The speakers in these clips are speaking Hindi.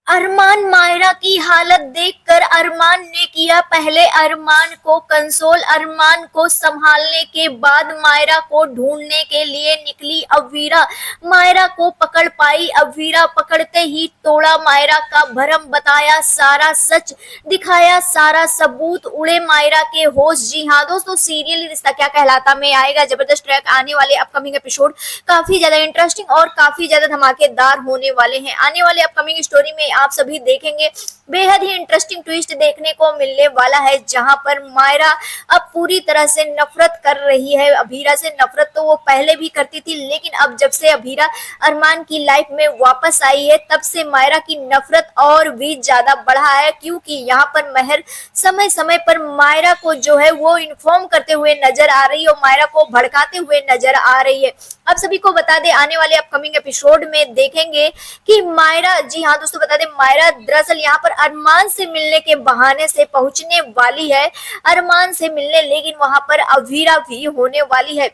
अरमान मायरा की हालत देखकर अरमान ने किया पहले अरमान को कंसोल। अरमान को संभालने के बाद मायरा को ढूंढने के लिए निकली अवीरा। मायरा को पकड़ पाई अवीरा, पकड़ते ही तोड़ा मायरा का भरम, बताया सारा सच, दिखाया सारा सबूत, उड़े मायरा के होश। जी हाँ दोस्तों, सीरियल रिश्ता क्या कहलाता में आएगा जबरदस्त ट्रैक आने वाले अपकमिंग एपिसोड काफी ज्यादा इंटरेस्टिंग और काफी ज्यादा धमाकेदार होने वाले हैं। आने वाले अपकमिंग स्टोरी में आप सभी देखेंगे बेहद ही इंटरेस्टिंग ट्विस्ट देखने को मिलने वाला है, जहां पर मायरा अब पूरी तरह से नफरत कर रही है अभीरा से। नफरत तो वो पहले भी करती थी, लेकिन अब जब से अभीरा अरमान की लाइफ में वापस आई है तब से मायरा की नफरत और भी ज्यादा बढ़ा है, क्योंकि यहाँ पर महर समय समय पर मायरा को जो है वो इन्फॉर्म करते हुए नजर आ रही है और मायरा को भड़काते हुए नजर आ रही है। अब सभी को बता दें, आने वाले अपकमिंग एपिसोड में देखेंगे कि मायरा, जी हाँ दोस्तों बता दें, मायरा दरअसल यहाँ पर अरमान से मिलने के बहाने से पहुंचने वाली है अरमान से मिलने, लेकिन वहां पर अवीरा भी होने वाली है।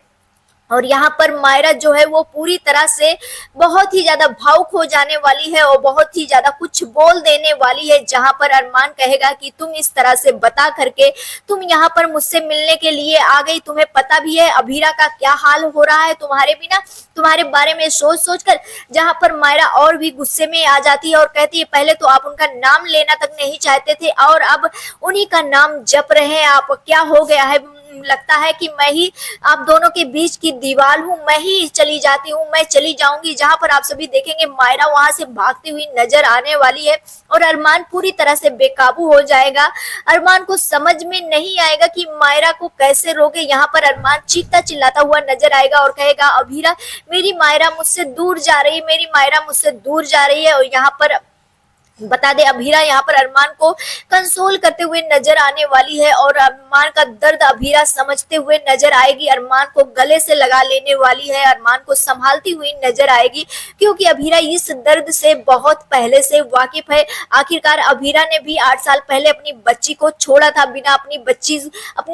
और यहाँ पर मायरा जो है वो पूरी तरह से बहुत ही ज्यादा भावुक हो जाने वाली है और बहुत ही ज्यादा कुछ बोल देने वाली है, जहां पर अरमान कहेगा कि तुम इस तरह से बता करके तुम यहाँ पर मुझसे मिलने के लिए आ गई, तुम्हें पता भी है अभीरा का क्या हाल हो रहा है तुम्हारे बिना, तुम्हारे बारे में सोच सोच कर। जहां पर मायरा और भी गुस्से में आ जाती है और कहती है पहले तो आप उनका नाम लेना तक नहीं चाहते थे और अब उन्हीं का नाम जप रहे हैं आप, क्या हो गया है? लगता है कि मैं ही आप दोनों के बीच की दीवार हूँ, मैं ही चली जाती हूँ, मैं चली जाऊंगी। जहां पर आप सभी देखेंगे मायरा वहां से भागती हुई नजर आने वाली है और अरमान पूरी तरह से बेकाबू हो जाएगा। अरमान को समझ में नहीं आएगा कि मायरा को कैसे रोके। यहाँ पर अरमान चीखता चिल्लाता हुआ नजर आएगा और कहेगा अभीरा, मेरी मायरा मुझसे दूर जा रही है, मेरी मायरा मुझसे दूर जा रही है। और यहाँ पर बता दे अभीरा यहाँ पर अरमान को कंसोल करते हुए नजर आने वाली है और अरमान का दर्द अभीरा समझते हुए नजर आएगी, अरमान को गले से लगा लेने वाली है, अरमान को संभालती हुई नजर आएगी, क्योंकि अभीरा इस दर्द से बहुत पहले से वाकिफ है। आखिरकार अभीरा ने भी 8 साल पहले अपनी बच्ची को छोड़ा था, बिना अपनी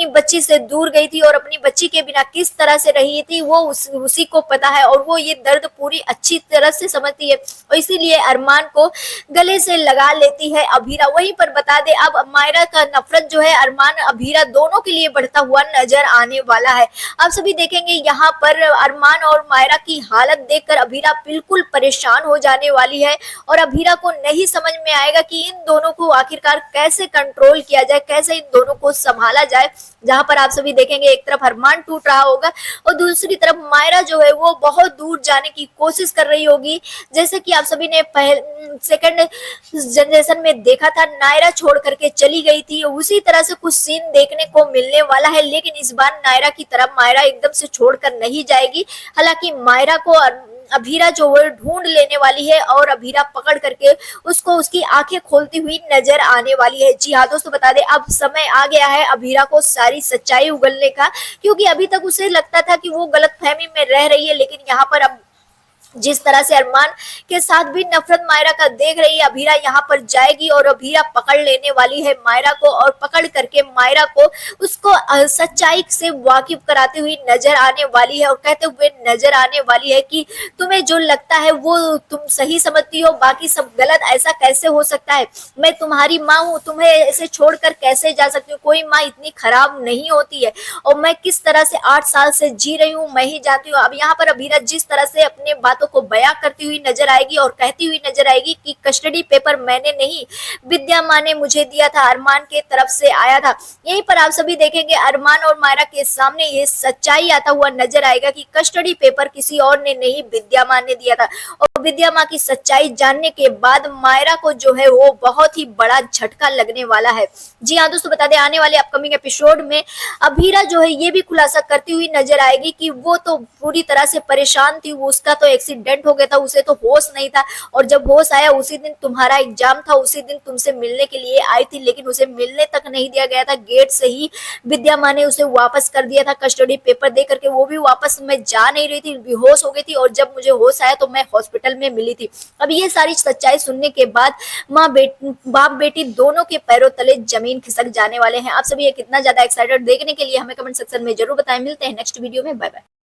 बच्ची से दूर गई थी और अपनी बच्ची के बिना किस तरह से रही थी वो उसी को पता है और वो ये दर्द पूरी अच्छी तरह से समझती है और इसीलिए अरमान को गले से लगा लेती है अभीरा। वहीं पर बता दे अब मायरा का नफरत जो है अरमान अभीरा दोनों के लिए बढ़ता हुआ नजर आने वाला है। आप सभी देखेंगे यहाँ पर अरमान और मायरा की हालत देखकर अभीरा बिल्कुल परेशान हो जाने वाली है और अभीरा को नहीं समझ में आएगा कि इन दोनों को आखिरकार कैसे कंट्रोल किया जाए, कैसे इन दोनों को संभाला जाए। जहां पर आप सभी देखेंगे एक तरफ अरमान टूट रहा होगा और दूसरी तरफ मायरा जो है वो बहुत दूर जाने की कोशिश कर रही होगी। जैसे कि आप सभी ने सेकंड जनरेशन में देखा था, नायरा छोड़ करके चली गई थी, उसी तरह से कुछ सीन देखने को मिलने वाला है। लेकिन इस बार नायरा की तरफ मायरा एकदम से छोड़कर नहीं जाएगी। हालांकि मायरा को अभीरा जो है ढूंढ लेने वाली है और अभीरा पकड़ करके उसको उसकी आंखें खोलती हुई नजर आने वाली है। जी हाँ दोस्तों बता दें, अब समय आ गया है अभीरा को सारी सच्चाई उगलने का, क्योंकि अभी तक उसे लगता था कि वो गलतफहमी में रह रही है, लेकिन यहाँ पर अब जिस तरह से अरमान के साथ भी नफरत मायरा का देख रही है, अभीरा यहाँ पर जाएगी और अभीरा पकड़ लेने वाली है मायरा को और पकड़ करके मायरा को उसको सच्चाई से वाकिफ कराती हुई नजर आने वाली है और कहते हुए नजर आने वाली है कि तुम्हें जो लगता है वो तुम सही समझती हो, बाकी सब गलत, ऐसा कैसे हो सकता है? मैं तुम्हारी माँ हूँ, तुम्हें ऐसे छोड़कर कैसे जा सकती हूँ? कोई माँ इतनी खराब नहीं होती है और मैं किस तरह से 8 साल से जी रही हूँ मैं ही जानती हूँ। अब यहाँ पर अभीरा जिस तरह से अपने बातों को बयां करती हुई नजर आएगी और कहती हुई नजर आएगी कि कस्टडी पेपर मैंने नहीं, विद्या माँ ने मुझे दिया था, अरमान के तरफ से आया था। यहीं पर आप सभी देखेंगे अरमान और मायरा के सामने ये सच्चाई आता हुआ नजर आएगा कि कस्टडी पेपर किसी और ने नहीं, विद्या माँ ने दिया था। और विद्या माँ की सच्चाई जानने के बाद मायरा को जो है वो बहुत ही बड़ा झटका लगने वाला है। जी हाँ दोस्तों बता दें, आने वाले अपकमिंग एपिसोड में अभीरा जो है ये भी खुलासा करती हुई नजर आएगी कि वो तो पूरी तरह से परेशान थी, उसका तो एक्सीडेंट हो गया था, उसे तो होश नहीं था और जब होश आया उसी दिन तुम्हारा एग्जाम था, उसी दिन तुमसे मिलने के लिए आई थी, लेकिन उसे मिलने तक नहीं दिया गया था, गेट से ही विद्या माँ ने उसे वापस कर दिया था कस्टडी पेपर दे करके। वो भी वापस मैं जा नहीं रही थी, बेहोश हो गई थी और जब मुझे होश आया तो मैं हॉस्पिटल में मिली थी। अब ये सारी सच्चाई सुनने के बाद बाप बेटी दोनों के पैरों तले जमीन खिसक जाने वाले हैं। आप सभी ये कितना ज्यादा एक्साइटेड देखने के लिए हमें कमेंट सेक्शन में जरूर बताएं। मिलते हैं नेक्स्ट वीडियो में, बाय बाय।